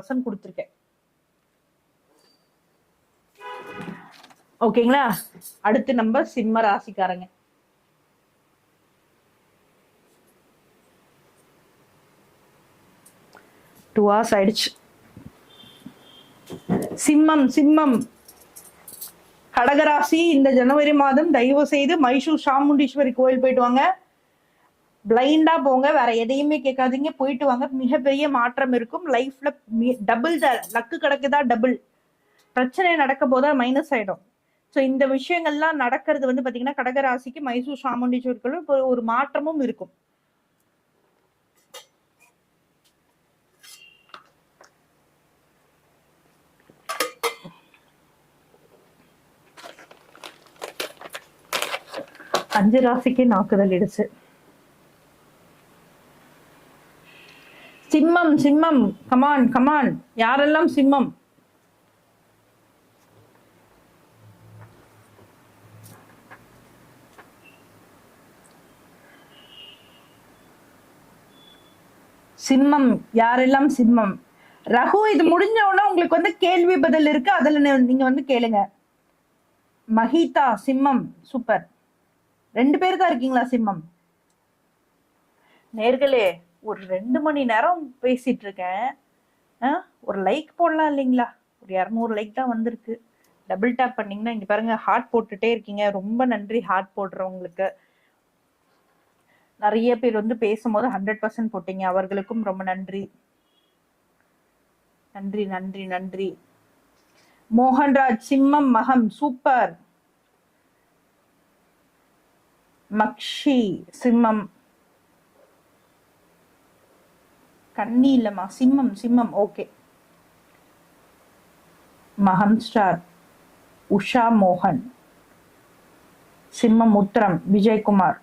100% கொடுத்துருக்கேன். ஓகேங்களா? அடுத்து நம்ம சிம்ம ராசிக்காரங்க. டூ ஹவர்ஸ் ஆயிடுச்சு. சிம்மம் கடகராசி இந்த ஜனவரி மாதம் தயவு செய்து மைசூர் சாமுண்டீஸ்வரி கோயில் போயிட்டு வாங்க. பிளைண்டா போங்க, வேற எதையுமே கேட்காதீங்க, போயிட்டு வாங்க. மிகப்பெரிய மாற்றம் இருக்கும் லைஃப்ல. டபுள் லக்கு கிடைக்குதா, டபுள் பிரச்சனை நடக்க போதா மைனஸ் ஆயிடும். ஸோ இந்த விஷயங்கள்லாம் நடக்கிறது வந்து பாத்தீங்கன்னா கடகராசிக்கு மைசூர் சாமுண்டீஸ்வரி ஒரு மாற்றமும் இருக்கும். அஞ்சு ராசிக்கு நாக்குதல் இடுச்சு. சிம்மம் கமான் யாரெல்லாம் சிம்மம்? சிம்மம் யாரெல்லாம் சிம்மம்? ரகு, இது முடிஞ்ச உடனே உங்களுக்கு வந்து கேள்வி பதில் இருக்கு, அதுல நீங்க வந்து கேளுங்க. மஹிதா சிம்மம், சூப்பர். 2 பேர் தான் இருக்கீங்களா சிம்மம்? நேர்களே, ஒரு 2 மணி நேரம் பேசிட்டு இருக்கேன். ஒரு லைக் போடலாம் இல்லைங்களா? ஒரு 200 லைக் தான் வந்திருக்கு. டபுள் டேப் பண்ணீங்கன்னா இங்க பாருங்க, ஹார்ட் போட்டுட்டே இருக்கீங்க. ரொம்ப நன்றி ஹார்ட் போடுறவங்களுக்கு. நிறைய பேர் வந்து பேசும்போது 100% போட்டீங்க, அவர்களுக்கும் ரொம்ப நன்றி. நன்றி நன்றி நன்றி. மோகன்ராஜ் சிம்மம் மகம், சூப்பர். மக்ஷி சிம்மம். கண்ணி இல்லம்மா, சிம்மம் ஓகே. மகம் ஸ்டார் உஷா மோகன். சிம்மம் உத்திரம் விஜயகுமார்.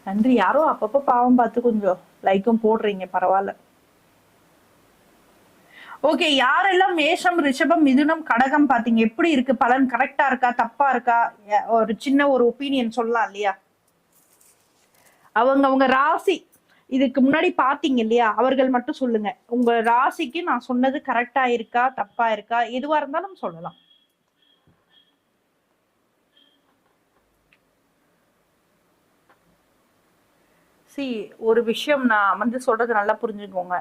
நன்றி. யாரோ அப்பப்போ பாவம் பார்த்து கொஞ்சம் லைக்கும் போடுறீங்க, பரவாயில்ல. ஓகே, யாரெல்லாம் மேஷம் ரிஷபம் மிதுனம் கடகம் பாத்தீங்க, எப்படி இருக்கு பலன்? கரெக்டா இருக்கா, தப்பா இருக்கா? ஒரு சின்ன ஒரு ஒப்பீனியன் சொல்லலாம் இல்லையா? அவங்க ராசி இதுக்கு முன்னாடி பாத்தீங்க இல்லையா, அவர்கள் மட்டும் சொல்லுங்க. உங்க ராசிக்கு நான் சொன்னது கரெக்டா இருக்கா, தப்பா இருக்கா, எதுவா இருந்தாலும் சொல்லலாம். ஒரு விஷயம் நான் வந்து சொல்றது நல்லா புரிஞ்சுக்கோங்க.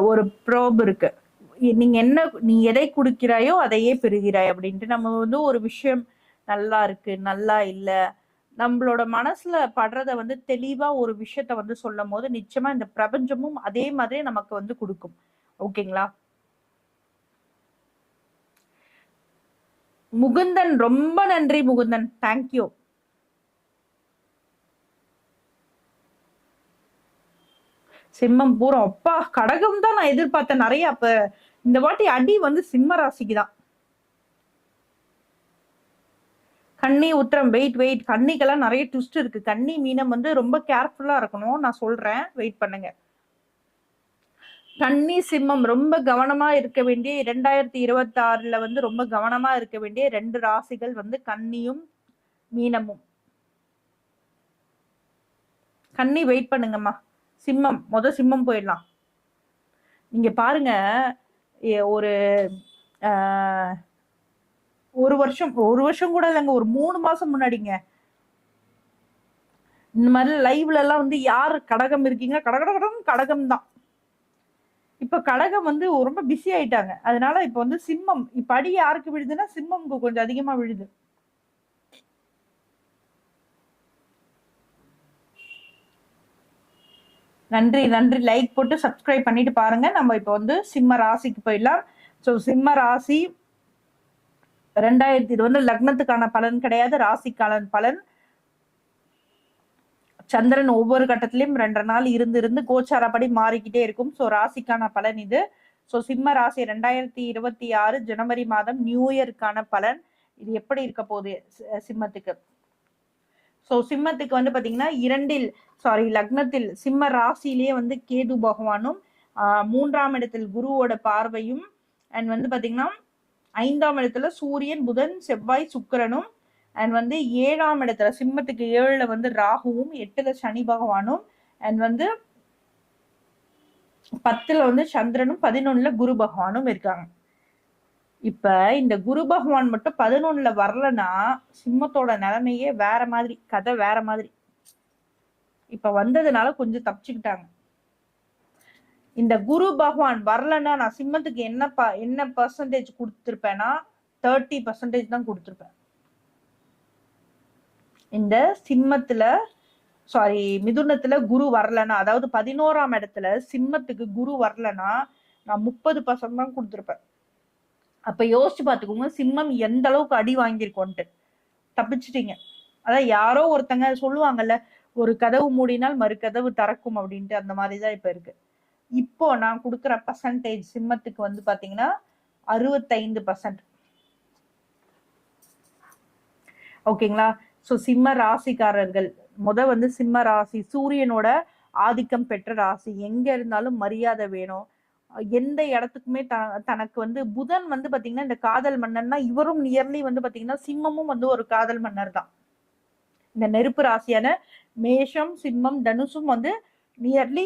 ஒரு ப்ரோப் இருக்கு. நீ எதை குடுக்கிறாயோ அதையே பெறுகிறாய் அப்படின்ட்டு. நம்ம வந்து ஒரு விஷயம் நல்லா இருக்கு, நல்லா இல்ல, நம்மளோட மனசுல படுறத வந்து தெளிவா ஒரு விஷயத்த வந்து சொல்லும் போது நிச்சயமா இந்த பிரபஞ்சமும் அதே மாதிரி நமக்கு வந்து கொடுக்கும். ஓகேங்களா? முகுந்தன், ரொம்ப நன்றி முகுந்தன், தேங்க்யூ. சிம்மம் பூரம், அப்பா கடகம் தான் நான் எதிர்பார்த்தேன் நிறைய. அப்ப இந்த வாட்டி அடி வந்து சிம்ம ராசிக்கு தான். கன்னி உத்திரம், வெயிட். கன்னிக்கெல்லாம் நிறைய ட்விஸ்ட் இருக்கு. கன்னி மீனம் வந்து ரொம்ப கேர்ஃபுல்லா இருக்கணும், நான் சொல்றேன், வெயிட் பண்ணுங்க. கன்னி சிம்மம் ரொம்ப கவனமா இருக்க வேண்டிய 2026 வந்து ரொம்ப கவனமா இருக்க வேண்டிய 2 ராசிகள் வந்து கன்னியும் மீனமும். கன்னி வெயிட் பண்ணுங்கம்மா. சிம்மம் சிம்மம் போயிடலாம். நீங்க பாருங்க, ஒரு வருஷம் கூட இல்லைங்க, ஒரு 3 மாசம் முன்னாடிங்க இந்த மாதிரி லைவ்ல எல்லாம் வந்து யார் கடகம் இருக்கீங்க, கடகம் தான். இப்ப கடகம் வந்து ரொம்ப பிஸி ஆயிட்டாங்க. அதனால இப்ப வந்து சிம்மம், இப்ப அடி யாருக்கு விழுதுன்னா சிம்மம்க்கு கொஞ்சம் அதிகமா விழுது. நன்றி லைக் போட்டு சப்ஸ்கிரைப் பண்ணிட்டு பாருங்க. நம்ம இப்ப வந்து சிம்ம ராசிக்கு போயிடலாம். ஸோ சிம்ம ராசி 2020 லக்னத்துக்கான பலன் கிடையாது, ராசிக்கான பலன். சந்திரன் ஒவ்வொரு கட்டத்திலையும் 2 நாள் இருந்து கோச்சாரப்படி மாறிக்கிட்டே இருக்கும். ஸோ ராசிக்கான பலன் இது. ஸோ சிம்ம ராசி 2026 ஜனவரி மாதம் நியூ இயருக்கான பலன் இது எப்படி இருக்க போகுது சிம்மத்துக்கு. ஸோ சிம்மத்துக்கு வந்து பாத்தீங்கன்னா லக்னத்தில் சிம்ம ராசியிலேயே வந்து கேது பகவானும் 3ஆம் இடத்தில் குருவோட பார்வையும் அண்ட் வந்து பாத்தீங்கன்னா 5ஆம் இடத்துல சூரியன் புதன் செவ்வாய் சுக்கிரனும் அண்ட் வந்து 7ஆம் இடத்துல சிம்மத்துக்கு 7ல வந்து ராகுவும் 8ல சனி பகவானும் அண்ட் வந்து 10ல வந்து சந்திரனும் 11ல குரு பகவானும் இருக்காங்க. இப்ப இந்த குரு பகவான் மட்டும் 11ல வரலன்னா சிம்மத்தோட நிலைமையே வேற மாதிரி, கதை வேற மாதிரி. இப்ப வந்ததுனால கொஞ்சம் தப்பிச்சுக்கிட்டாங்க. இந்த குரு பகவான் வரலன்னா நான் சிம்மத்துக்கு என்ன பர்சன்டேஜ் கொடுத்திருப்பேன்னா 30% தான் கொடுத்திருப்பேன். இந்த சிம்மத்துல சாரி மிதுனத்துல குரு வரலன்னா, அதாவது 11ஆம் இடத்துல சிம்மத்துக்கு குரு வரலன்னா நான் 30% தான் கொடுத்திருப்பேன். அப்ப யோசிச்சு பாத்துக்கோங்க சிம்மம் எந்த அளவுக்கு அடி வாங்கியிருக்கோன்ட்டு. தப்பிச்சிட்டீங்க. அதான் யாரோ ஒருத்தங்க சொல்லுவாங்கல்ல, ஒரு கதவு மூடினால் மறு கதவு திறக்கும் அப்படின்ட்டு, அந்த மாதிரிதான் இப்ப இருக்கு. இப்போ நான் கொடுக்குற பர்சன்டேஜ் சிம்மத்துக்கு வந்து பாத்தீங்கன்னா 65%. ஓகேங்களா? சோ சிம்ம ராசிக்காரர்கள் வந்து சிம்ம ராசி சூரியனோட ஆதிக்கம் பெற்ற ராசி. எங்க இருந்தாலும் மரியாதை வேணும். எந்த இடத்துக்குமே தனக்கு வந்து புதன் வந்து பாத்தீங்கன்னா இந்த காதல் மன்னர்னா, இவரும் நியர்லி வந்து பாத்தீங்கன்னா சிம்மமும் வந்து ஒரு காதல் மன்னர் தான். இந்த நெருப்பு ராசியான மேஷம், சிம்மம், தனுசும் வந்து நியர்லி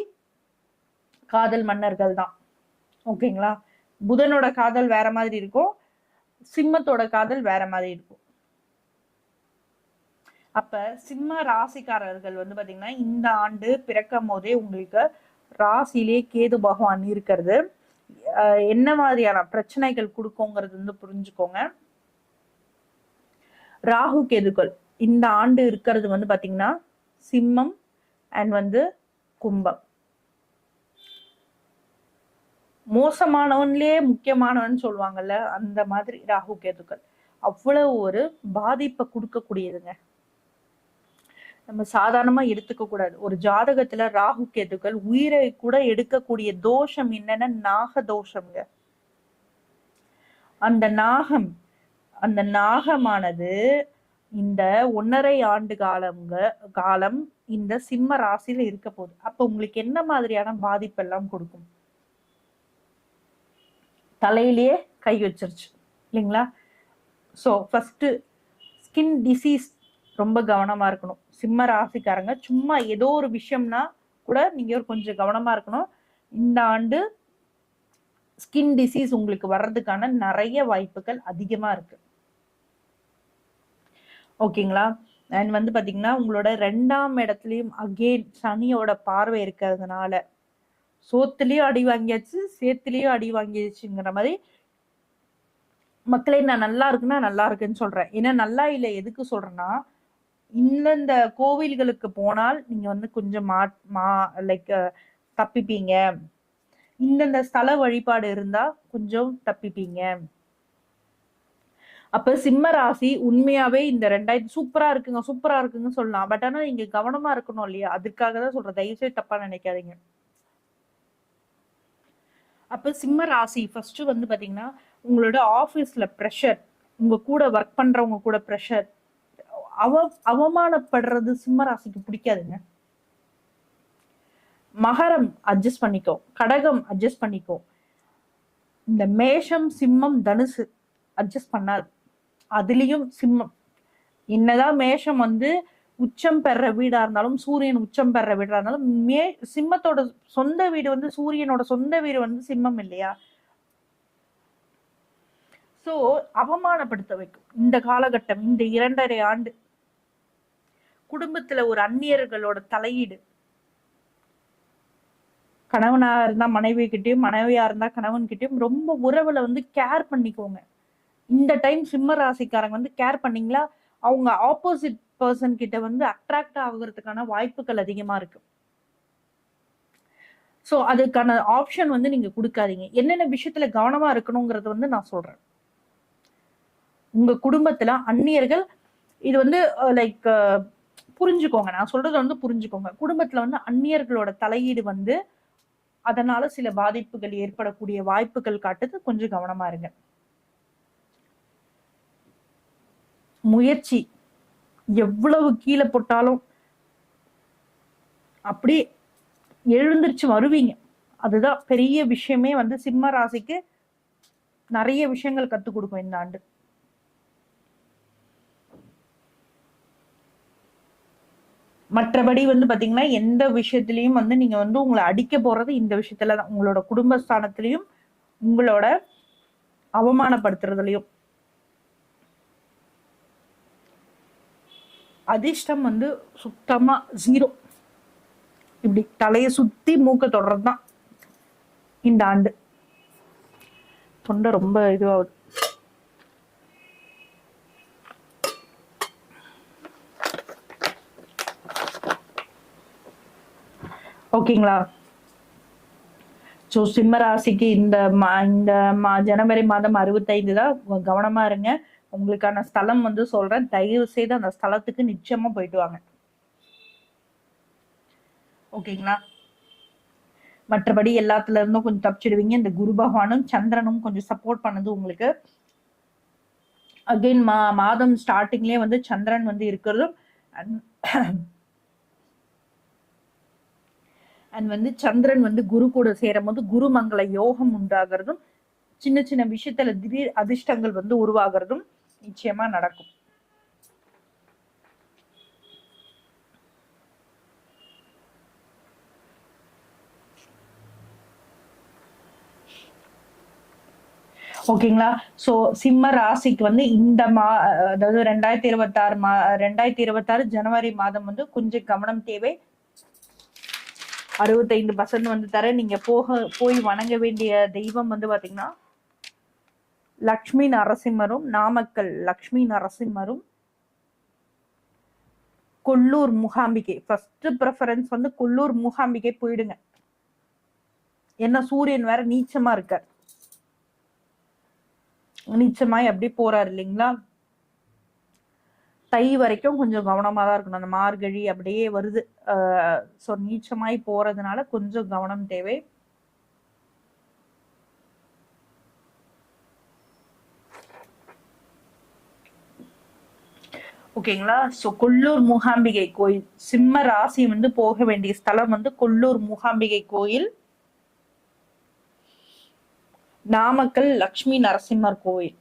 காதல் மன்னர்கள் தான். ஓகேங்களா? புதனோட காதல் வேற மாதிரி இருக்கும், சிம்மத்தோட காதல் வேற மாதிரி இருக்கும். அப்ப சிம்ம ராசிக்காரர்கள் வந்து பாத்தீங்கன்னா இந்த ஆண்டு பிறக்கும் போதே உங்களுக்கு ராசியிலே கேது பகவான் இருக்கிறது என்ன மாதிரியான பிரச்சனைகள் கொடுக்குங்கிறது வந்து புரிஞ்சுக்கோங்க. ராகு கேதுக்கள் இந்த ஆண்டு இருக்கிறது வந்து பாத்தீங்கன்னா சிம்மம் அண்ட் வந்து கும்பம். மோசமானவன்லயே முக்கியமானவன் சொல்லுவாங்கல்ல, அந்த மாதிரி ராகு கேதுக்கள் அவ்வளவு ஒரு பாதிப்பை கொடுக்கக்கூடியதுங்க. நம்ம சாதாரணமா எடுத்துக்க கூடாது. ஒரு ஜாதகத்துல ராகு கேதுக்கள் உயிரை கூட எடுக்கக்கூடிய தோஷம் என்னன்னா நாக தோஷம்ங்க. அந்த நாகமானது இந்த 1.5 ஆண்டு காலம் இந்த சிம்ம ராசியில இருக்க போகுது. அப்ப உங்களுக்கு என்ன மாதிரியான பாதிப்பெல்லாம் கொடுக்கும்? தலையிலேயே கை வச்சிருச்சு இல்லைங்களா? சோ ஃபர்ஸ்ட் ஸ்கின் டிசீஸ் ரொம்ப கவனமா இருக்கணும். சிம்ம ராசிக்காரங்க சும்மா ஏதோ ஒரு விஷயம்னா கூட நீங்க கொஞ்சம் கவனமா இருக்கணும். இந்த ஆண்டு ஸ்கின் டிசீஸ் உங்களுக்கு வர்றதுக்கான நிறைய வாய்ப்புகள் அதிகமா இருக்கு. ஓகேங்களா? அண்ட் வந்து பாத்தீங்கன்னா உங்களோட 2ஆம் இடத்துலயும் அகெயின் சனியோட பார்வை இருக்கிறதுனால சோத்துலயும் அடி வாங்கியாச்சு, சேத்துலயும் அடி வாங்கியாச்சுங்கிற மாதிரி மக்களே, நான் நல்லா இருக்குன்னா நல்லா இருக்குன்னு சொல்றேன். ஏன்னா நல்லா இல்லை எதுக்கு சொல்றேன்னா, இந்த கோவில்களுக்கு போனால் நீங்க வந்து கொஞ்சம் லைக் தப்பிப்பீங்க. இந்த ஸ்தல வழிபாடு இருந்தா கொஞ்சம் தப்பிப்பீங்க. அப்ப சிம்ம ராசி உண்மையாவே இந்த 2000 சூப்பரா இருக்குங்க சொல்லலாம். பட் ஆனா நீங்க கவனமா இருக்கணும் இல்லையா? அதுக்காக தான் சொல்றேன். தயவுசெய்து தப்பா நினைக்காதீங்க. அப்ப சிம்ம ராசி ஃபர்ஸ்ட் வந்து பாத்தீங்கன்னா உங்களோட ஆபீஸ்ல ப்ரெஷர், உங்க கூட ஒர்க் பண்றவங்க கூட ப்ரெஷர், அவமானப்படுறது சிம்ம ராசிக்கு பிடிக்காதுங்க. மகரம் அட்ஜஸ்ட் பண்ணிக்கோ, கடகம் அட்ஜஸ்ட் பண்ணிக்கோ. இந்த மேஷம், சிம்மம், தனுசு அட்ஜஸ்ட் பண்ணாது. அதுலயும் சிம்மம் என்னதான் மேஷம் வந்து உச்சம் பெற வீடா இருந்தாலும், சூரியன் உச்சம் பெற வீடா இருந்தாலும், சிம்மத்தோட சொந்த வீடு வந்து சூரியனோட சொந்த வீடு வந்து சிம்மம் இல்லையா? சோ அவமானப்படுத்த வைக்கும் இந்த காலகட்டம். இந்த 2.5 ஆண்டு குடும்பத்துல ஒரு அந்நியர்களோட தலையீடு, கணவனா இருந்தா மனைவி கிட்டயும், மனைவியா இருந்தா கணவன் கிட்டயும் ரொம்ப உறவுல வந்து கேர் பண்ணிக்கோங்க. இந்த டைம் சிம்ம ராசிக்காரங்க வந்து கேர் பண்ணீங்களா, அவங்க ஆப்போசிட் பர்சன் கிட்ட வந்து அட்ராக்ட் ஆகுறதுக்கான வாய்ப்புகள் அதிகமா இருக்கு. சோ அதுக்கான ஆப்ஷன் வந்து நீங்க கொடுக்காதீங்க. என்னென்ன விஷயத்துல கவனமா இருக்கணுங்கிறது வந்து நான் சொல்றேன். உங்க குடும்பத்துல அந்நியர்கள், இது வந்து லைக் புரிஞ்சுக்கோங்க, நான் சொல்றது வந்து புரிஞ்சுக்கோங்க. குடும்பத்துல வந்து அந்நியர்களோட தலையீடு வந்து அதனால சில பாதிப்புகள் ஏற்படக்கூடிய வாய்ப்புகள் காட்டுது. கொஞ்சம் கவனமா இருங்க. முயற்சி எவ்வளவு கீழே போட்டாலும் அப்படி எழுந்திருச்சு வருவீங்க. அதுதான் பெரிய விஷயமே. வந்து சிம்ம ராசிக்கு நிறைய விஷயங்கள் கத்துக் கொடுக்கும் இந்த ஆண்டு. மற்றபடி வந்து பாத்தீங்கன்னா எந்த விஷயத்திலயும் வந்து நீங்க வந்து உங்களை அடிக்க போறது இந்த விஷயத்துலதான், உங்களோட குடும்பஸ்தானத்திலையும் உங்களோட அவமானப்படுத்துறதுலயும். அதிர்ஷ்டம் வந்து சுத்தமா 0. இப்படி தலைய சுத்தி மூக்க தொடர்றதுதான் இந்த ஆண்டு. தொண்டை ரொம்ப இதுவாகுது. ஓகேங்களா? ஸோ சிம்ம ராசிக்கு இந்த ஜனவரி மாதம் 65 தான். கவனமா இருங்க. உங்களுக்கான ஸ்தலம் வந்து சொல்றேன், தயவு செய்து அந்த ஸ்தலத்துக்கு நிச்சயமா போயிட்டு வாங்க. ஓகேங்களா? மற்றபடி எல்லாத்துல இருந்தும் கொஞ்சம் தப்பிச்சிடுவீங்க. இந்த குரு பகவானும் சந்திரனும் கொஞ்சம் சப்போர்ட் பண்ணுது உங்களுக்கு. அகைன் மாதம் ஸ்டார்டிங்லயே வந்து சந்திரன் வந்து இருக்கிறதும் அண்ட் வந்து சந்திரன் வந்து குரு கூட சேரும் போது குருமங்கள யோகம் உண்டாகிறதும், சின்ன சின்ன விஷயத்துல திடீர் அதிர்ஷ்டங்கள் வந்து உருவாகிறதும் நிச்சயமா நடக்கும். ஓகேங்களா? சோ சிம்ம ராசிக்கு வந்து இந்த அதாவது 2026 ஜனவரி மாதம் வந்து கொஞ்சம் கவனம் தேவை. 65% வந்து தர. நீங்க போய் வணங்க வேண்டிய தெய்வம் வந்து பாத்தீங்கன்னா லக்ஷ்மி நரசிம்மரும், நாமக்கல் லக்ஷ்மி நரசிம்மரும், கொல்லூர் மூகாம்பிகை. ஃபர்ஸ்ட் ப்ரெஃபரன்ஸ் வந்து கொல்லூர் மூகாம்பிகை போயிடுங்க. என்ன சூரியன் வேற நீச்சமா இருக்கார். நீச்சமாய் அப்படி போறாரு இல்லைங்களா? தை வரைக்கும் கொஞ்சம் கவனமா தான் இருக்கணும். அந்த மார்கழி அப்படியே வருது. ஸோ நீச்சமாய் போறதுனால கொஞ்சம் கவனம் தேவை. ஓகேங்களா? ஸோ கொல்லூர் மூகாம்பிகை கோயில், சிம்ம ராசி வந்து போக வேண்டிய ஸ்தலம் வந்து கொல்லூர் மூகாம்பிகை கோயில், நாமக்கல் லக்ஷ்மி நரசிம்மர் கோயில்.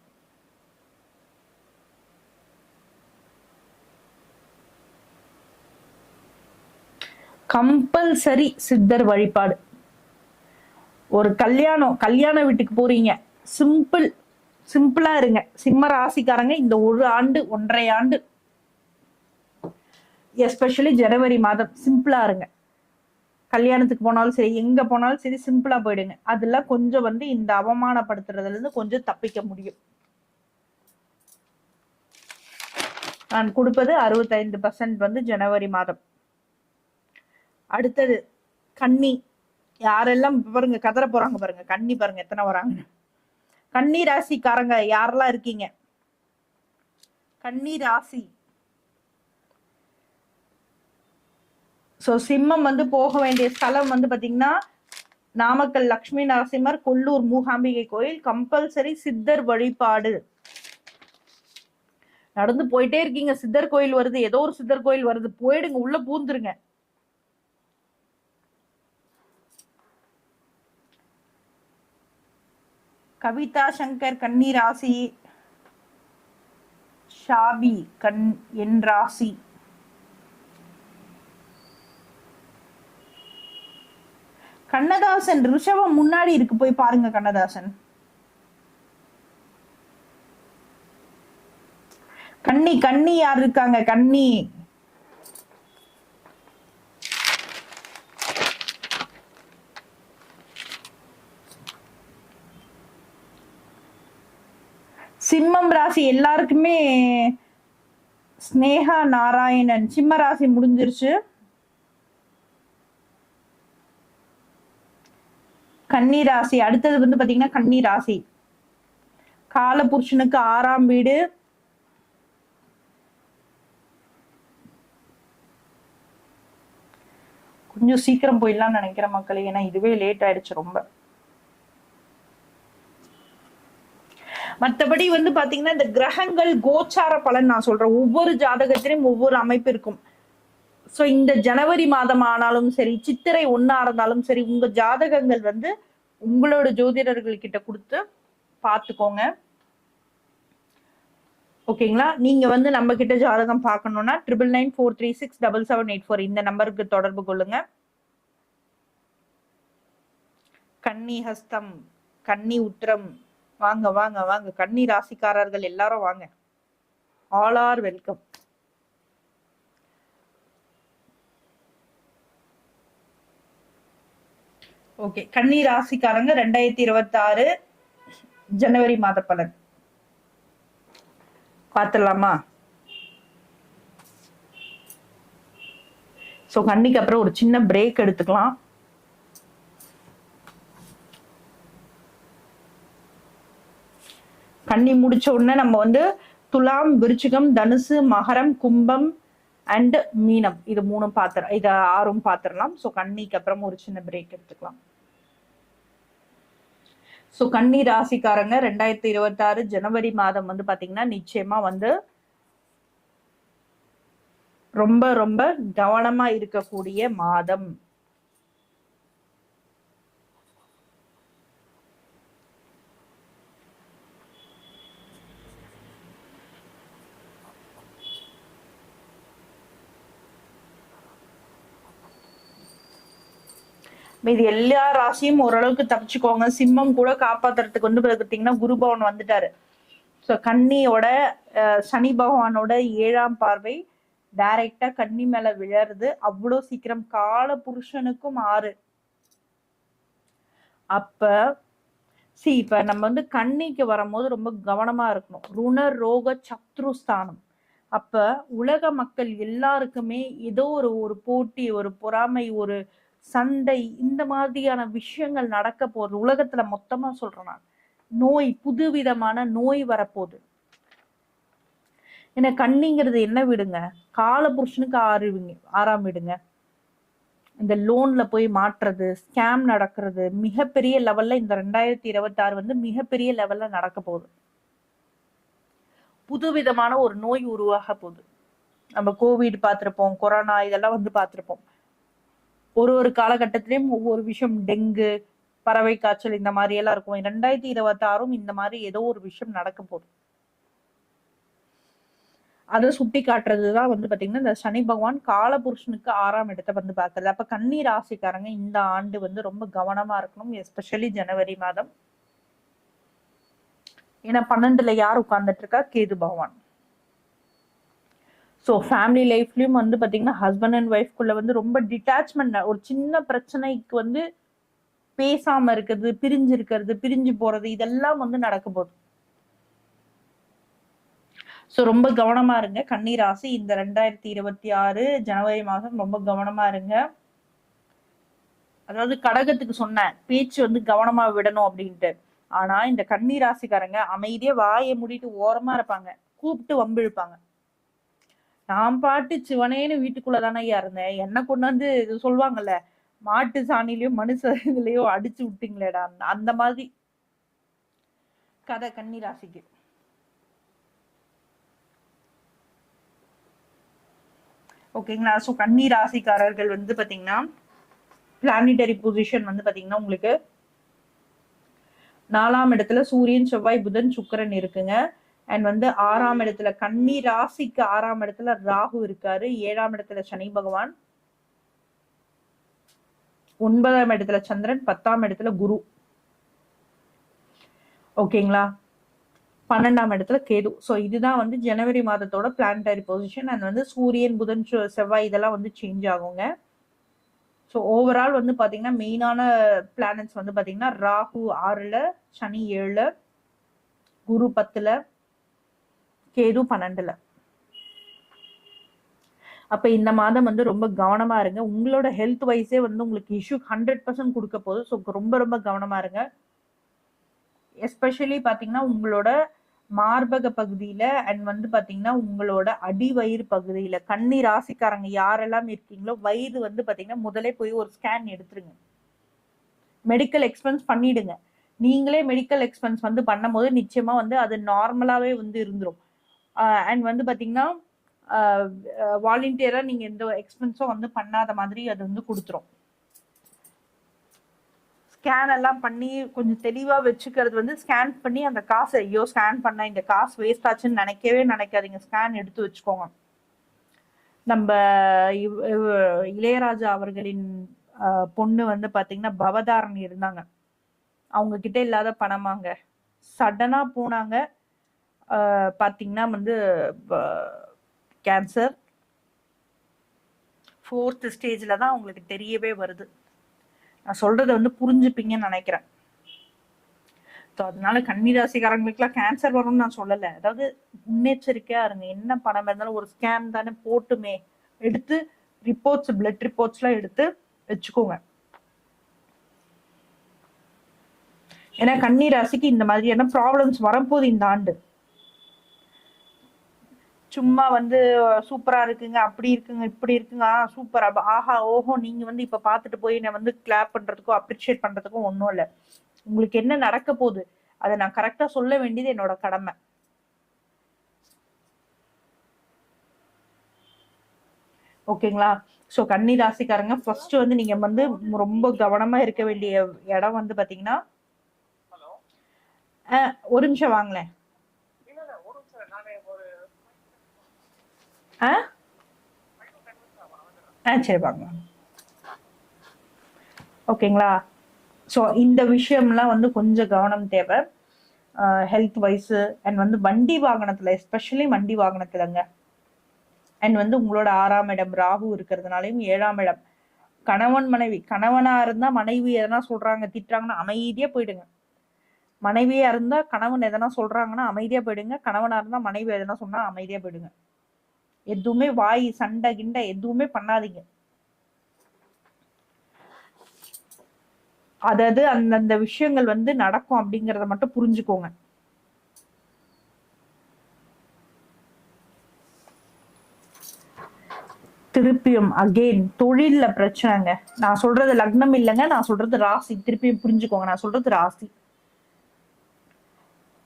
கம்பல்சரி சித்தர் வழிபாடு. ஒரு கல்யாண வீட்டுக்கு போறீங்க, சிம்பிளா இருங்க. சிம்ம ராசிக்காரங்க இந்த 1 ஆண்டு 1.5 ஆண்டு எஸ்பெஷலி ஜனவரி மாதம் சிம்பிளா இருங்க. கல்யாணத்துக்கு போனாலும் சரி, எங்க போனாலும் சரி, சிம்பிளா போயிடுங்க. அதெல்லாம் கொஞ்சம் வந்து இந்த அவமானப்படுத்துறதுல இருந்து கொஞ்சம் தப்பிக்க முடியும். நான் கொடுப்பது 65% வந்து ஜனவரி மாதம். அடுத்தது கன்னி. யாரெல்லாம் பாருங்க கதற போறாங்க பாருங்க. கன்னி பாருங்க எத்தனை வராங்க. கன்னி ராசிக்காரங்க யாரெல்லாம் இருக்கீங்க? கன்னி ராசி. சோ சிம்மம் வந்து போக வேண்டிய ஸ்தலம் வந்து பாத்தீங்கன்னா நாமக்கல் லக்ஷ்மி நரசிம்மர், கொல்லூர் மூகாம்பிகை கோயில். கம்பல்சரி சித்தர் வழிபாடு. நடந்து போயிட்டே இருக்கீங்க, சித்தர் கோயில் வருது, ஏதோ ஒரு சித்தர் கோயில் வருது, போயிடுங்க, உள்ள பூந்துருங்க. கவிதா சங்கர் கன்னி ராசி, ஷாபி என் ராசி. கண்ணதாசன் ரிஷபம் முன்னாடி இருக்கு, போய் பாருங்க கண்ணதாசன். கன்னி யார் இருக்காங்க? கன்னி சிம்மம் ராசி எல்லாருக்குமே ஸ்னேகா நாராயணன். சிம்ம ராசி முடிஞ்சிருச்சு. கன்னி ராசி அடுத்தது வந்து பாத்தீங்கன்னா கன்னி ராசி. காலபுருஷனுக்கு 6ஆம் வீடு. கொஞ்சம் சீக்கிரம் போயிடலாம் நினைக்கிற மக்களே, ஏன்னா இதுவே லேட் ஆயிடுச்சு ரொம்ப. மற்றபடி வந்து பாத்தீங்கன்னா இந்த கிரகங்கள் கோச்சார பலன் நான் சொல்றேன். ஒவ்வொரு ஜாதகத்திலும் ஒவ்வொரு அமைப்பு இருக்கும். சோ இந்த ஜனவரி மாதம் ஆனாலும் சரி, சித்திரை 1 இருந்தாலும் சரி, உங்க ஜாதகங்கள் வந்து உங்களோட ஜோதிடர்கள் கிட்ட கொடுத்து பாத்துக்கோங்க. ஓகேங்களா? நீங்க வந்து நம்ம கிட்ட ஜாதகம் பார்க்கணும்னா 9994367784 இந்த நம்பருக்கு தொடர்பு கொள்ளுங்க. கன்னி ஹஸ்தம், கன்னி உத்திரம், வாங்க வாங்க வாங்க. கன்னி ராசிக்காரர்கள் எல்லாரும் வாங்க. All are welcome. ஓகே, கன்னி ராசிக்காரங்க 2026 ஜனவரி மாத பலன் பார்த்துடலாமா? ஸோ கன்னிக்கு அப்புறம் ஒரு சின்ன பிரேக் எடுத்துக்கலாம். கன்னி முடிச்ச உடனே நம்ம வந்து துலாம், விருச்சிகம், தனுசு, மகரம், கும்பம் அண்ட் மீனம் இது 3 பாத்திரம், இது 6 பாத்திரலாம். ஸோ கன்னிக்கு அப்புறம் ஒரு சின்ன பிரேக் எடுத்துக்கலாம். ஸோ கன்னி ராசிக்காரங்க 2026 ஜனவரி மாதம் வந்து பாத்தீங்கன்னா நிச்சயமா வந்து ரொம்ப ரொம்ப கவனமா இருக்கக்கூடிய மாதம். இது எல்லா ராசியும் ஓரளவுக்கு தப்பிச்சுக்கோங்க. சிம்மம் கூட காப்பாத்துறதுக்கு வந்து பாத்தீங்கன்னா குரு பவன் வந்துட்டாரு. ஸோ கன்னியோட சனி பகவானோட 7ஆம் பார்வை டைரக்டா கன்னி மேல விழறது. அவ்வளோ சீக்கிரம் கால புருஷனுக்கும் 6. அப்ப இப்ப நம்ம வந்து கன்னிக்கு வரும்போது ரொம்ப கவனமா இருக்கணும். ருண ரோக சத்ருஸ்தானம். அப்ப உலக மக்கள் எல்லாருக்குமே ஏதோ ஒரு போட்டி, ஒரு பொறாமை, ஒரு சண்டை, இந்த மாதிரியான விஷயங்கள் நடக்க போகுது. உலகத்துல மொத்தமா சொல்றேன் நான். நோய், புதுவிதமான நோய் வரப்போகுது. ஏன்னா கன்னிங்கிறது என்ன வீடுங்க? கால புருஷனுக்கு 6ஆம் வீடுங்க. இந்த லோன்ல போய் மாற்றுறது, ஸ்கேம் நடக்கிறது மிகப்பெரிய லெவல்ல இந்த 2026 வந்து மிகப்பெரிய லெவல்ல நடக்க போகுது. புதுவிதமான ஒரு நோய் உருவாக போகுது. நம்ம கோவிட் பார்த்திருப்போம், கொரோனா இதெல்லாம் வந்து பார்த்திருப்போம். ஒரு காலகட்டத்திலயும் ஒவ்வொரு விஷயம், டெங்கு, பறவை காய்ச்சல் இந்த மாதிரி எல்லாம் இருக்கும். 2026 இந்த மாதிரி ஏதோ ஒரு விஷயம் நடக்க போகுது. அதை சுட்டி காட்டுறதுதான் வந்து பாத்தீங்கன்னா இந்த சனி பகவான் காலபுருஷனுக்கு 6ஆம் இடத்தை வந்து பாக்குறது. அப்ப கன்னி ராசிக்காரங்க இந்த ஆண்டு வந்து ரொம்ப கவனமா இருக்கணும், எஸ்பெஷலி ஜனவரி மாதம். ஏன்னா 12ல யார் உட்கார்ந்துட்டு இருக்கா? கேது பகவான். ஸோ ஃபேமிலி லைஃப்லயும் வந்து பாத்தீங்கன்னா ஹஸ்பண்ட் அண்ட் ஒய்ஃப்குள்ள வந்து ரொம்ப டிட்டாச்மெண்ட், ஒரு சின்ன பிரச்சனைக்கு வந்து பேசாம இருக்கிறது, பிரிஞ்சு இருக்கிறது, பிரிஞ்சு போறது, இதெல்லாம் வந்து நடக்க போகுது. ஸோ ரொம்ப கவனமா இருங்க கன்னி ராசி. இந்த 2026 ஜனவரி மாதம் ரொம்ப கவனமா இருங்க. அதாவது கடகத்துக்கு சொன்னேன் பேச்சு வந்து கவனமா விடணும் அப்படின்ட்டு. ஆனா இந்த கன்னி ராசிக்காரங்க அமைதியா வாயை மூடிட்டு ஓரமா இருப்பாங்க, கூப்பிட்டு வம்பு இழுப்பாங்க. நான் பாட்டு சிவனேன்னு வீட்டுக்குள்ளதானே இருந்தேன், என்ன கொண்டு வந்து சொல்லுவாங்கல்ல, மாட்டு சாணிலையோ மனுஷ இதுலயோ அடிச்சு விட்டீங்களேடா, அந்த மாதிரி கதை கன்னி ராசிக்கு. ஓகேங்களா? ஸோ கன்னி ராசிக்காரர்கள் வந்து பாத்தீங்கன்னா பிளானிட்டரி பொசிஷன் வந்து பாத்தீங்கன்னா உங்களுக்கு 4ஆம் இடத்துல சூரியன், செவ்வாய், புதன், சுக்கிரன் இருக்குங்க. அண்ட் வந்து 6ஆம் இடத்துல கன்னி ராசிக்கு 6ஆம் இடத்துல ராகு இருக்காரு. 7ஆம் இடத்துல சனி பகவான், 9ஆம் இடத்துல சந்திரன், 10ஆம் இடத்துல குரு. ஓகேங்களா? 12ஆம் இடத்துல கேது. ஸோ இதுதான் வந்து ஜனவரி மாதத்தோட பிளானிட்டரி பொசிஷன். அண்ட் வந்து சூரியன், புதன், செவ்வாய் இதெல்லாம் வந்து சேஞ்ச் ஆகுங்க. ஸோ ஓவரால் வந்து பாத்தீங்கன்னா மெயினான பிளானட்ஸ் வந்து பாத்தீங்கன்னா ராகு 6ல, சனி 7ல, குரு 10ல, கேது 12ல. அப்ப இந்த மாதம் வந்து ரொம்ப கவனமா இருங்க. உங்களோட ஹெல்த் வைஸே வந்து உங்களுக்கு இஷ்யூ 100% கொடுக்க போகுது. ஸோ ரொம்ப ரொம்ப கவனமா இருங்க. எஸ்பெஷலி பாத்தீங்கன்னா உங்களோட மார்பக பகுதியில அண்ட் வந்து பாத்தீங்கன்னா உங்களோட அடிவயிறு பகுதியில கன்னி ராசிக்காரங்க யாரெல்லாம் இருக்கீங்களோ வயிறு வந்து பாத்தீங்கன்னா முதலே போய் ஒரு ஸ்கேன் எடுத்துருங்க. மெடிக்கல் எக்ஸ்பென்ஸ் பண்ணிடுங்க. நீங்களே மெடிக்கல் எக்ஸ்பென்ஸ் வந்து பண்ணும் போது நிச்சயமா வந்து அது நார்மலாவே வந்து இருந்துரும். அண்ட் வந்து பாத்தீங்கன்னா வாலண்டியரா நீங்க எந்த எக்ஸ்பென்ஸும் வந்து பண்ணாத மாதிரி அது வந்து கொடுத்துரும். ஸ்கேன் எல்லாம் பண்ணி கொஞ்சம் தெளிவா வச்சுக்கிறது வந்து ஸ்கேன் பண்ணி அந்த காசை ஐயோ ஸ்கேன் பண்ண இந்த காசு வேஸ்ட் ஆச்சுன்னு நினைக்கவே நினைக்காதீங்க. ஸ்கேன் எடுத்து வச்சுக்கோங்க. நம்ம இளையராஜா அவர்களின் பொண்ணு வந்து பாத்தீங்கன்னா பவதாரணி இருந்தாங்க. அவங்க கிட்ட இல்லாத பணமாங்க. சடனா போனாங்க. பாத்தீங்கன்னா வந்து கேன்சர் 4th ஸ்டேஜ்ல தான் அவங்களுக்கு தெரியவே வருது. நான் சொல்றதை வந்து புரிஞ்சுப்பீங்கன்னு நினைக்கிறேன். அதனால கன்னிராசிக்காரங்களுக்குலாம் கேன்சர் வரும்னு நான் சொல்லலை. அதாவது முன்னெச்சரிக்கையா இருங்க. என்ன பணம் இருந்தாலும் ஒரு ஸ்கேன் தானே போட்டுமே எடுத்து ரிப்போர்ட்ஸ் பிளட் ரிப்போர்ட்ஸ் எல்லாம் எடுத்து வச்சுக்கோங்க. ஏன்னா கன்னிராசிக்கு இந்த மாதிரியான ப்ராப்ளம்ஸ் வரப்போகுது இந்த ஆண்டு. சும்மா வந்து சூப்பரா இருக்குங்க, அப்படி இருக்குங்க, இப்படி இருக்குங்க, சூப்பர் ஆஹா ஓஹோ நீங்க வந்து இப்ப பாத்துட்டு போய் நான் வந்து கிளாப் பண்றதுக்கும் அப்ரிஷியேட் பண்றதுக்கும் ஒன்றும் இல்லை. உங்களுக்கு என்ன நடக்க போகுது அதை நான் கரெக்டா சொல்ல வேண்டியது என்னோட கடமை. ஓகேங்களா? ஸோ கன்னி ராசிக்காரங்க ஃபர்ஸ்ட் வந்து நீங்க வந்து ரொம்ப கவனமா இருக்க வேண்டிய இடம் வந்து பாத்தீங்கன்னா, ஒரு நிமிஷம் வாங்களேன். சரி வாங்க. ஓகேங்களா? ஸோ இந்த விஷயம்லாம் வந்து கொஞ்சம் கவனம் தேவை ஹெல்த் வைஸ். அண்ட் வந்து வண்டி வாகனத்துல, எஸ்பெஷலி வண்டி வாகனத்துலங்க. அண்ட் வந்து உங்களோட 6ஆம் இடம் ராகு இருக்கிறதுனாலையும் 7ஆம் இடம் கணவன் மனைவி. கணவனா இருந்தா மனைவி எதனா சொல்றாங்க திட்டுறாங்கன்னா அமைதியா போயிடுங்க. மனைவியா இருந்தா கணவன் எதனா சொல்றாங்கன்னா அமைதியா போயிடுங்க. கணவனா இருந்தா மனைவி எதனா சொன்னா அமைதியா போயிடுங்க. எதுவுமே வாய் சண்டை கிண்டை எதுவுமே பண்ணாதீங்க. அதாவது அந்தந்த விஷயங்கள் வந்து நடக்கும் அப்படிங்கறத மட்டும் புரிஞ்சுக்கோங்க. திருப்பியும் அகெயின் தொழில்ல பிரச்சனைங்க. நான் சொல்றது லக்னம் இல்லைங்க, நான் சொல்றது ராசி. திருப்பியும் புரிஞ்சுக்கோங்க, நான் சொல்றது ராசி.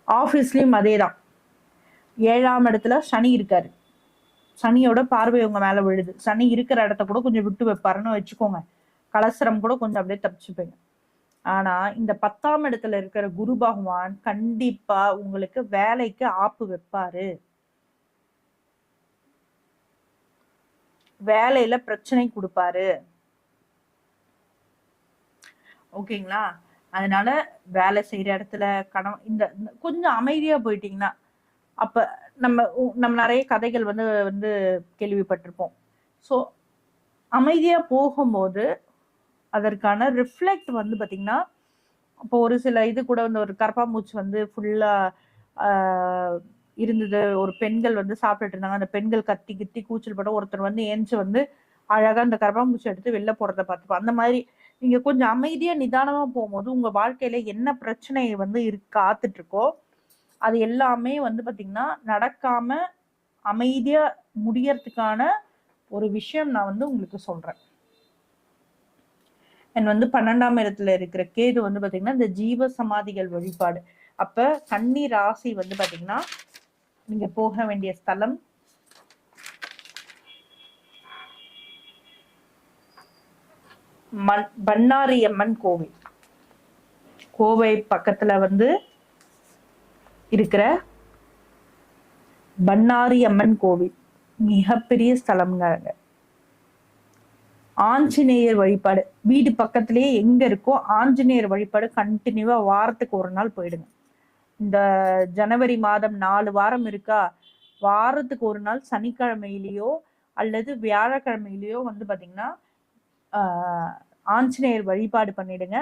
ஆபீஸ்லயும் அதேதான். 7ஆம் இடத்துல சனி இருக்காரு. சனியோட பார்வை உங்க மேல விழுது. சனி இருக்கிற இடத்த கூட கொஞ்சம் விட்டு வைப்பாருன்னு வச்சுக்கோங்க. கலசரம் கூட கொஞ்சம் அப்படியே தப்பிச்சுப்பீங்க. ஆனா இந்த 10ஆம் இடத்துல இருக்கிற குரு பகவான் கண்டிப்பா உங்களுக்கு வேலைக்கு ஆப்பு வைப்பாரு. வேலையில பிரச்சனை கொடுப்பாரு. ஓகேங்களா? அதனால வேலை செய்யற இடத்துல இந்த கொஞ்சம் அமைதியா போயிட்டீங்கன்னா, அப்ப நம்ம நிறைய கதைகள் வந்து வந்து கேள்விப்பட்டிருப்போம். ஸோ அமைதியா போகும்போது அதற்கான ரிஃப்ளெக்ட் வந்து பாத்தீங்கன்னா, இப்போ ஒரு சில இது கூட வந்து ஒரு கரப்பாம்பூச்சி வந்து ஃபுல்லா இருந்தது. ஒரு பெண்கள் வந்து சாப்பிட்டுட்டு இருந்தாங்க. அந்த பெண்கள் கத்தி கித்தி கூச்சல் பட ஒருத்தர் வந்து ஏஞ்சி வந்து அழகா அந்த கரப்பாம்பூச்சி எடுத்து வெளில போறத பார்த்துப்போம். அந்த மாதிரி நீங்க கொஞ்சம் அமைதியா நிதானமா போகும்போது உங்க வாழ்க்கையில என்ன பிரச்சனை வந்து காத்துட்டு இருக்கோ அது எல்லாமே வந்து பாத்தீங்கன்னா நடக்காம அமைதியா முடியறதுக்கான ஒரு விஷயம் நான் வந்து உங்களுக்கு சொல்றேன். அண்ட் வந்து 12ஆம் இடத்துல இருக்கிற கேது வந்து பாத்தீங்கன்னா இந்த ஜீவ சமாதிகள் வழிபாடு. அப்ப கன்னி ராசி வந்து பாத்தீங்கன்னா நீங்க போக வேண்டிய ஸ்தலம் பண்ணாரி அம்மன் கோவில். கோவை பக்கத்துல வந்து இருக்கிற பண்ணாரி அம்மன் கோவில் மிகப்பெரிய ஸ்தலம்ங்க. ஆஞ்சநேயர் வழிபாடு வீடு பக்கத்திலேயே எங்க இருக்கோ ஆஞ்சநேயர் வழிபாடு கண்டினியூவா வாரத்துக்கு ஒரு நாள் போயிடுங்க. இந்த ஜனவரி மாதம் 4 வாரம் இருக்கா, வாரத்துக்கு ஒரு நாள் சனிக்கிழமையிலயோ அல்லது வியாழக்கிழமையிலயோ வந்து பாத்தீங்கன்னா ஆஞ்சநேயர் வழிபாடு பண்ணிடுங்க.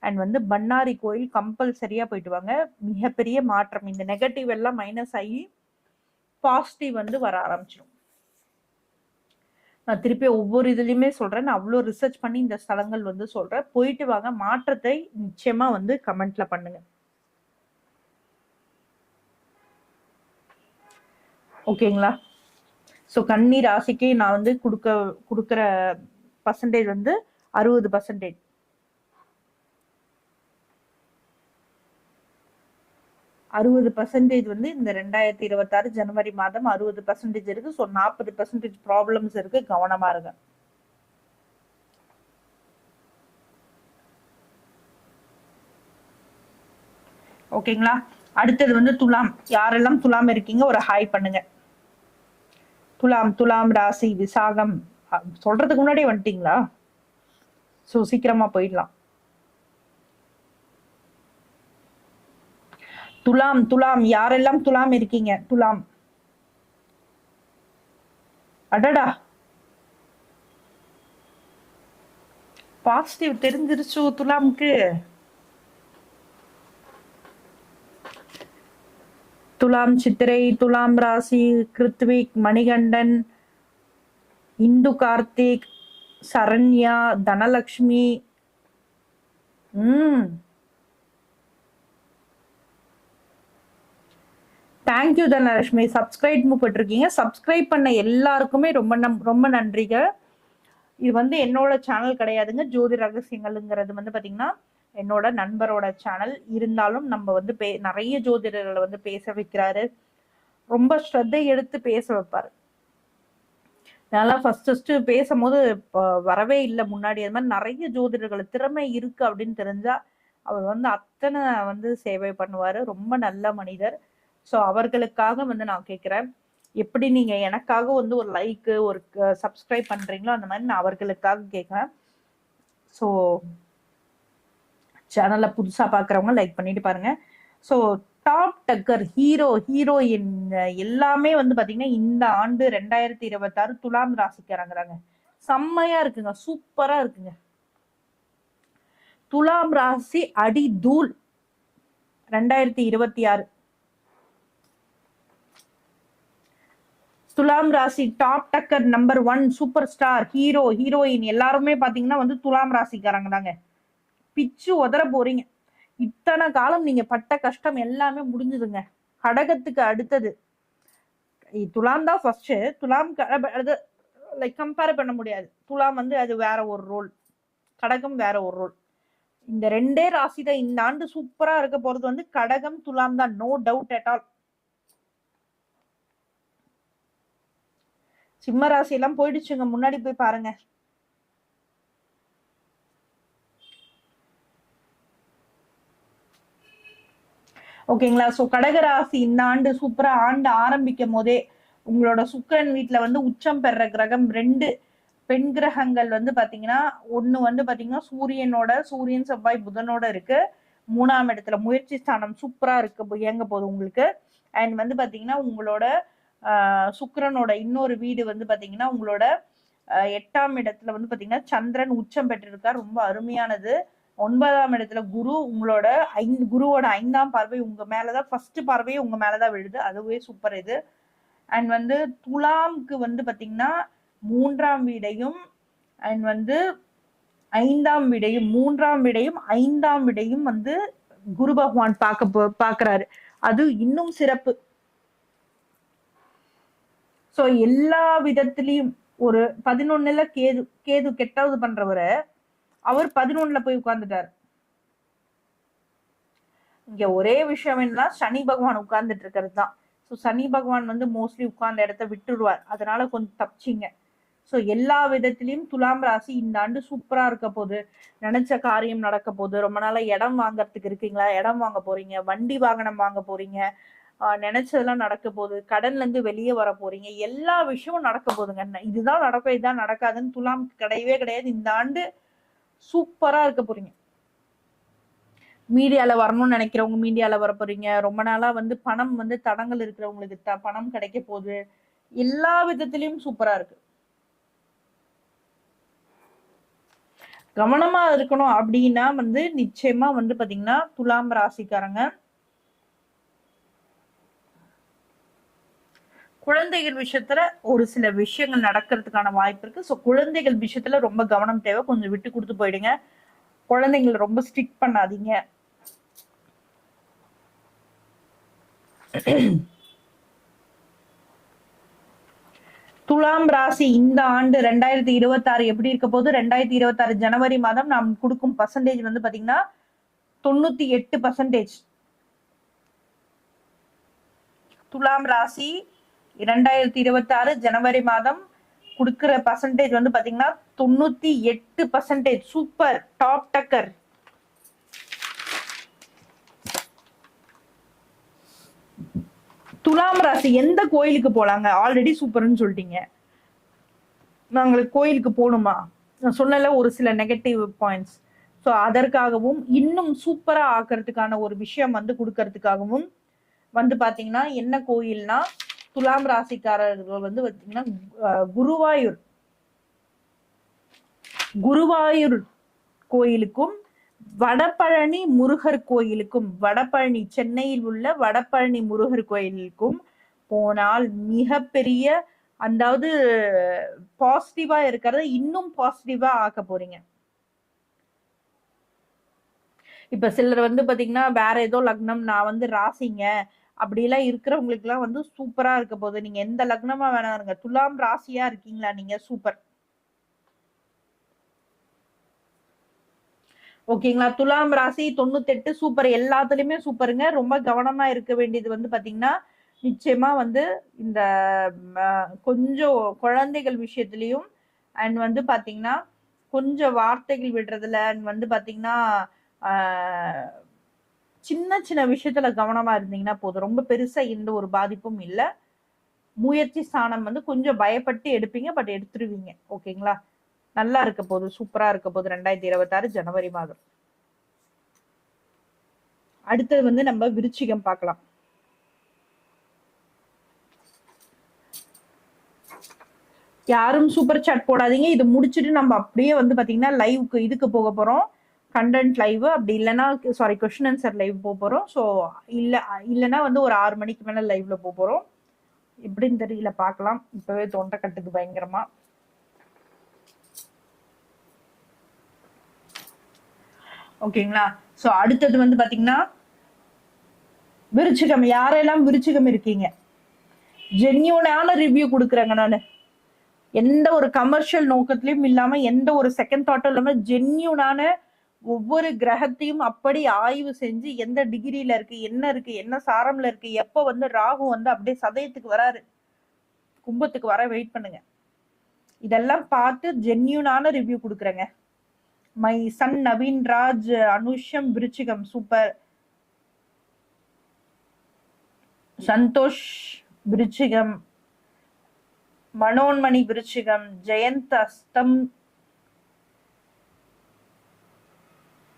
அண்ட் வந்து பண்ணாரி கோயில் கம்பல்சரியா போயிட்டு வாங்க. மிகப்பெரிய மாற்றம். இந்த நெகட்டிவ் எல்லாம் மைனஸ் ஆகி பாசிட்டிவ் வந்து வர ஆரம்பிச்சிடும். நான் திருப்பி ஒவ்வொரு இதுலயுமே சொல்றேன். நான் அவ்வளோ ரிசர்ச் பண்ணி இந்த ஸ்தலங்கள் வந்து சொல்றேன். போயிட்டு வாங்க. மாற்றத்தை நிச்சயமா வந்து கமெண்ட்ல பண்ணுங்க. ஓகேங்களா? ஸோ கன்னி ராசிக்கு நான் வந்து கொடுக்குற பர்சன்டேஜ் வந்து 60%. 60% வந்து இந்த 2026 ஜனவரி மாதம் 60% இருக்கு. ஸோ 40% ப்ராப்ளம்ஸ் இருக்கு. கவனமா இருங்க. ஓகேங்களா? அடுத்தது வந்து துலாம். யாரெல்லாம் துலாம் இருக்கீங்க ஒரு ஹாய் பண்ணுங்க. துலாம் துலாம் ராசி விசாகம் சொல்றதுக்கு முன்னாடியே வந்துட்டீங்களா? சோ சீக்கிரமா போயிடலாம். துலாம் துலாம் யாரெல்லாம் துலாம் இருக்கீங்க? துலாம். அடடா, பாசிட்டிவ் தெரிஞ்சிருச்சு துலாமுக்கு. துலாம் சித்திரை, துலாம் ராசி, கிருத்விக், மணிகண்டன், இந்து கார்த்திக், சரண்யா, தனலக்ஷ்மி. தேங்க்யூ தனலட்சுமி. சப்ஸ்கிரைப் போட்டிருக்கீங்க. சப்ஸ்கிரைப் பண்ண எல்லாருக்குமே ரொம்ப நன்றிங்க. இது வந்து என்னோட சேனல் கிடையாதுங்க. ஜோதி ரகசியங்கள்ங்கிறது வந்து பாத்தீங்கன்னா என்னோட நண்பரோட சேனல். இருந்தாலும் நம்ம வந்து நிறைய ஜோதிடர்களை வந்து பேச வைக்கிறாரு. ரொம்ப ஸ்ரத்தை எடுத்து பேச வைப்பாரு. நல்லா ஃபர்ஸ்ட் பேசும்போது வரவே இல்லை முன்னாடி. அது மாதிரி நிறைய ஜோதிடர்கள் திறமை இருக்கு அப்படின்னு தெரிஞ்சா அவர் வந்து அத்தனை வந்து சேவை பண்ணுவாரு. ரொம்ப நல்ல மனிதர். ஸோ அவர்களுக்காக வந்து நான் கேட்குறேன், எப்படி நீங்க எனக்காக வந்து ஒரு லைக் ஒரு சப்ஸ்கிரைப் பண்றீங்களோ அந்த மாதிரி நான் அவர்களுக்காக கேட்குறேன். ஸோ சேனல்ல புதுசா பாக்குறவங்க லைக் பண்ணிட்டு பாருங்க. ஸோ டாப் டக்கர் ஹீரோயின் எல்லாமே வந்து பாத்தீங்கன்னா இந்த ஆண்டு 2026 துலாம் ராசிக்கு இறங்குறாங்க. செம்மையா இருக்குங்க, சூப்பரா இருக்குங்க. துலாம் ராசி அடி தூள் 2026. துலாம் ராசி டாப் டக்கர் நம்பர் 1 சூப்பர் ஸ்டார் ஹீரோயின் எல்லாருமே பாத்தீங்கன்னா வந்து துலாம் ராசிக்காரங்க தாங்க. பிச்சு உதற போறீங்க. இத்தனை காலம் நீங்க பட்ட கஷ்டம் எல்லாமே முடிஞ்சுதுங்க. கடகத்துக்கு அடுத்தது துலாம் தான் ஃபர்ஸ்ட். துலாம் லைக் கம்பேர் பண்ண முடியாது. துலாம் வந்து அது வேற ஒரு ரோல், கடகம் வேற ஒரு ரோல். இந்த ரெண்டே ராசி தான் இந்த ஆண்டு சூப்பரா இருக்க போறது வந்து கடகம் துலாம் தான், நோ டவுட் அட் ஆல். சிம்ம ராசி எல்லாம் போயிடுச்சுங்க, முன்னாடி போய் பாருங்க. ஓகேங்களா? சோ கடகராசி இந்த ஆண்டு சூப்பரா ஆண்டு ஆரம்பிக்கும் போதே உங்களோட சுக்கிரன் வீட்டுல வந்து உச்சம் பெற கிரகம் 2 பெண் கிரகங்கள் வந்து பாத்தீங்கன்னா, ஒண்ணு வந்து பாத்தீங்கன்னா சூரியன் செவ்வாய் புதனோட இருக்கு. 3ஆம் இடத்துல முயற்சி ஸ்தானம் சூப்பரா இருக்கு, இயங்க போகுது உங்களுக்கு. அண்ட் வந்து பாத்தீங்கன்னா உங்களோட சுக்கிரனோட இன்னொரு வீடு வந்து பாத்தீங்கன்னா உங்களோட 8ஆம் இடத்துல வந்து பாத்தீங்கன்னா சந்திரன் உச்சம் பெற்றிருக்கார், ரொம்ப அருமையானது. 9ஆம் இடத்துல குரு, உங்களோட குருவோட 5ஆம் பார்வை உங்க மேலதான், ஃபர்ஸ்ட் பார்வையே உங்க மேலதான் விழுது, அதுவே சூப்பர் இது. அண்ட் வந்து துலாம்க்கு வந்து பாத்தீங்கன்னா 3ஆம் வீடையும் அண்ட் வந்து 5ஆம் வீடையும் 3ஆம் வீடையும் 5ஆம் வீடையும் வந்து குரு பகவான் பாக்குறாரு. அது இன்னும் சிறப்பு. சோ எல்லா விதத்திலையும் ஒரு 11ல கேது கெட்டாவது பண்றவரை அவர் 11ல போய் உட்கார்ந்துட்டாரு. இங்க ஒரே விஷயம் என்னன்னா சனி பகவான் உட்கார்ந்துட்டு இருக்கிறது தான். ஸோ சனி பகவான் வந்து மோஸ்ட்லி உட்கார்ந்த இடத்த விட்டுடுவார், அதனால கொஞ்சம் தப்பிச்சிங்க. ஸோ எல்லா விதத்திலையும் துலாம் ராசி இந்த ஆண்டு சூப்பரா இருக்க போகுது. நினைச்ச காரியம் நடக்க போகுது. ரொம்ப நாளா இடம் வாங்கறதுக்கு இருக்கீங்களா, இடம் வாங்க போறீங்க, வண்டி வாகனம் வாங்க போறீங்க, நினைச்சதெல்லாம் நடக்க போகுது, கடன்ல இருந்து வெளியே வர போறீங்க, எல்லா விஷயமும் நடக்க போகுதுங்க. இதுதான் நடக்கும் இதுதான் நடக்காதுன்னு துலாம்க்கு கிடையவே கிடையாது. இந்த ஆண்டு சூப்பரா இருக்க போறீங்க. மீடியால வரணும்னு நினைக்கிறவங்க மீடியால வர போறீங்க. ரொம்ப நாளா வந்து பணம் வந்து தடங்கள் இருக்கிறவங்களுக்கு பணம் கிடைக்க போகுது. எல்லா விதத்திலயும் சூப்பரா இருக்கு. கவனமா இருக்கணும் அப்படின்னா வந்து நிச்சயமா வந்து பாத்தீங்கன்னா துலாம் ராசிக்காரங்க குழந்தைகள் விஷயத்துல ஒரு சில விஷயங்கள் நடக்கிறதுக்கான வாய்ப்பு இருக்கு. ஸோ குழந்தைகள் விஷயத்துல ரொம்ப கவனம் தேவை, கொஞ்சம் விட்டு கொடுத்து போயிடுங்க. குழந்தைங்களை ரொம்ப ஸ்ட்ரிக்ட் பண்ணாதீங்க. துலாம் ராசி இந்த ஆண்டு 2026 எப்படி இருக்க போது? 2026 ஜனவரி மாதம் நாம் கொடுக்கும் பர்சன்டேஜ் வந்து பாத்தீங்கன்னா 98%. துலாம் ராசி 2026 ஜனவரி மாதம் கொடுக்கிற பர்சன்டேஜ் வந்து பாத்தீங்கன்னா 98%. சூப்பர், டாப் டக்கர். துலாம் ராசி எந்த கோயிலுக்கு போலாங்க? ஆல்ரெடி சூப்பர்னு சொல்லிட்டீங்க. நாங்களுக்கு கோயிலுக்கு போகணுமா? நான் சொன்னல ஒரு சில நெகட்டிவ் பாயிண்ட்ஸ். ஸோ அதற்காகவும் இன்னும் சூப்பரா ஆக்கிறதுக்கான ஒரு விஷயம் வந்து கொடுக்கறதுக்காகவும் வந்து பாத்தீங்கன்னா என்ன கோயில்னா, துலாம் ராசிக்காரர்கள் வந்து பாத்தீங்கன்னா குருவாயூர் குருவாயூர் கோயிலுக்கும் வடபழனி முருகர் கோயிலுக்கும், வடபழனி சென்னையில் உள்ள வடபழனி முருகர் கோயிலுக்கும் போனால் மிகப்பெரிய, அதாவது பாசிட்டிவா இருக்கிறத இன்னும் பாசிட்டிவா ஆக்க போறீங்க. இப்ப சிலர் வந்து பாத்தீங்கன்னா வேற ஏதோ லக்னம், நான் வந்து ராசிங்க அப்படிலாம் இருக்கிறவங்களுக்கு எல்லாம் வந்து சூப்பரா இருக்க போகுது. நீங்க எந்த லக்னமா வேணா இருங்க, துலாம் ராசியா இருக்கீங்களா நீங்க, சூப்பர். ஓகேங்களா? துலாம் ராசி 98 சூப்பர், எல்லாத்துலயுமே சூப்பருங்க. ரொம்ப கவனமா இருக்க வேண்டியது வந்து பாத்தீங்கன்னா நிச்சயமா வந்து இந்த கொஞ்சம் குழந்தைகள் விஷயத்திலையும் அண்ட் வந்து பாத்தீங்கன்னா கொஞ்சம் வார்த்தைகள் விடுறதுல அண்ட் வந்து பாத்தீங்கன்னா சின்ன சின்ன விஷயத்துல கவனமா இருந்தீங்கன்னா போதும். ரொம்ப பெருசா எந்த ஒரு பாதிப்பும் இல்லை. முயற்சி ஸ்தானம் வந்து கொஞ்சம் பயப்பட்டு எடுப்பீங்க, பட் எடுத்துருவீங்க. ஓகேங்களா? நல்லா இருக்க போது, சூப்பரா இருக்க போது 2026 ஜனவரி மாதம். அடுத்தது வந்து நம்ம விருச்சிகம் பார்க்கலாம். யாரும் சூப்பர் சாட் போடாதீங்க. இது முடிச்சுட்டு நம்ம அப்படியே வந்து பாத்தீங்கன்னா லைவ்க்கு இதுக்கு போக போறோம், கண்டென்ட் லைவ். அப்படி இல்லைன்னா சாரி கொஸ்டின் ஆன்சர் லைவ் போக போறோம். ஸோ இல்லைன்னா வந்து ஒரு 6 மணிக்கு மேல லைவ்ல போக போறோம். எப்படின்னு தெரியல, பார்க்கலாம். இப்பவே தொண்டை கட்டுது பயங்கரமா. ஓகேங்களா? ஸோ அடுத்தது வந்து பாத்தீங்கன்னா விருச்சிகம். யாரெல்லாம் விருச்சிகம் இருக்கீங்க, ஜென்யூனான ரிவ்யூ கொடுக்குறேங்க நானு. எந்த ஒரு கமர்ஷியல் நோக்கத்திலயும் இல்லாம, எந்த ஒரு செகண்ட் தாட்டும் இல்லாம, ஜென்யூனான ஒவ்வொரு கிரகத்தையும் அப்படி ஆய்வு செஞ்சு எந்த டிகிரியில இருக்கு, என்ன சாரம்ல இருக்கு, எப்ப வந்து ராகு வந்து அப்படியே சதயத்துக்கு வராரு, கும்பத்துக்கு வர வெயிட் பண்ணுங்க. இதெல்லாம் பார்த்து ஜென்யூனான ரிவ்யூ கொடுக்குறேங்க. மை சன் நவீன் ராஜ் அனுஷம் விருச்சிகம் சூப்பர். சந்தோஷ் விருச்சிகம், மனோன்மணி விருச்சிகம், ஜெயந்த்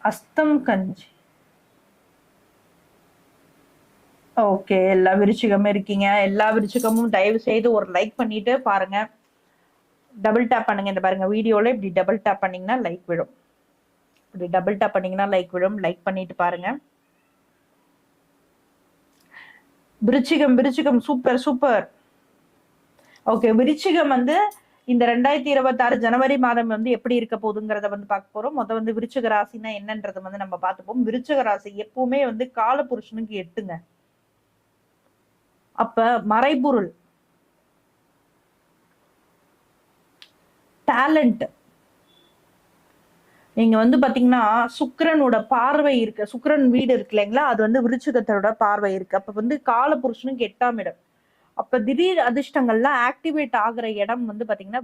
அஸ்தம் கஞ்சி. ஓகே, எல்லா விருச்சிகமும் இருக்கீங்க. எல்லா விருச்சிகமும் தயவு செய்து ஒரு லைக் பண்ணிட்டு பாருங்க. டபுள் டேப் பண்ணுங்க. இந்த பாருங்க வீடியோல இப்படி டபுள் டேப் பண்ணீங்கன்னா லைக் விடும். இப்படி டபுள் டேப் பண்ணீங்கன்னா லைக் விடும். லைக் பண்ணிட்டு பாருங்க. விருச்சிகம் சூப்பர் சூப்பர். ஓகே, விருச்சிகம் வந்து இந்த 2026 ஜனவரி மாதம் வந்து எப்படி இருக்க போகுதுங்கிறத வந்து பார்க்க போறோம். வந்து விருச்சிக ராசினா என்னன்றத வந்து நம்ம பார்த்துப்போம். விருச்சிக ராசி எப்பவுமே வந்து கால புருஷனுக்கு 8ங்க. அப்ப மறைபொருள், டேலண்ட், நீங்க வந்து பாத்தீங்கன்னா சுக்கிரனோட பார்வை இருக்கு, சுக்கிரன் வீடு இருக்கு இல்லைங்களா, அது வந்து விருச்சிகத்தோட பார்வை இருக்கு. அப்ப வந்து கால புருஷனுக்கு 8ஆம் இடம். அப்ப திடீர் அதிர்ஷ்டங்கள்லாம் ஆக்டிவேட் ஆகுற இடம் வந்து பாத்தீங்கன்னா